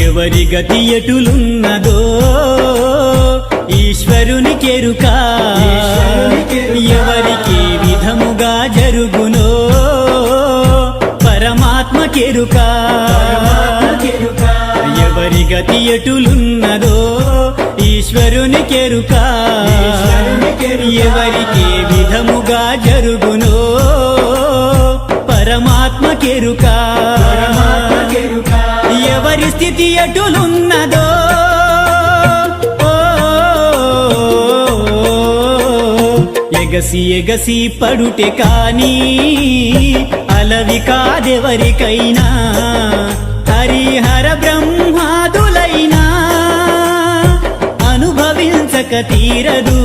ఎవరి గతి ఎటులున్నదో ఈశ్వరునికెరుక ఎవరికి విధముగా జరుగునో పరమాత్మకెరుక ఎవరి గతి ఎటులున్నదో ఈశ్వరునికెరుక ఎవరికి విధముగా జరుగునో పరమాత్మకెరుక ఎవరి స్థితి ఎటులున్నదో ఎగసి ఎగసి పడుటే కాని అలవి కాదెవరికైనా హరిహర బ్రహ్మాదులైనా అనుభవించక తీరదు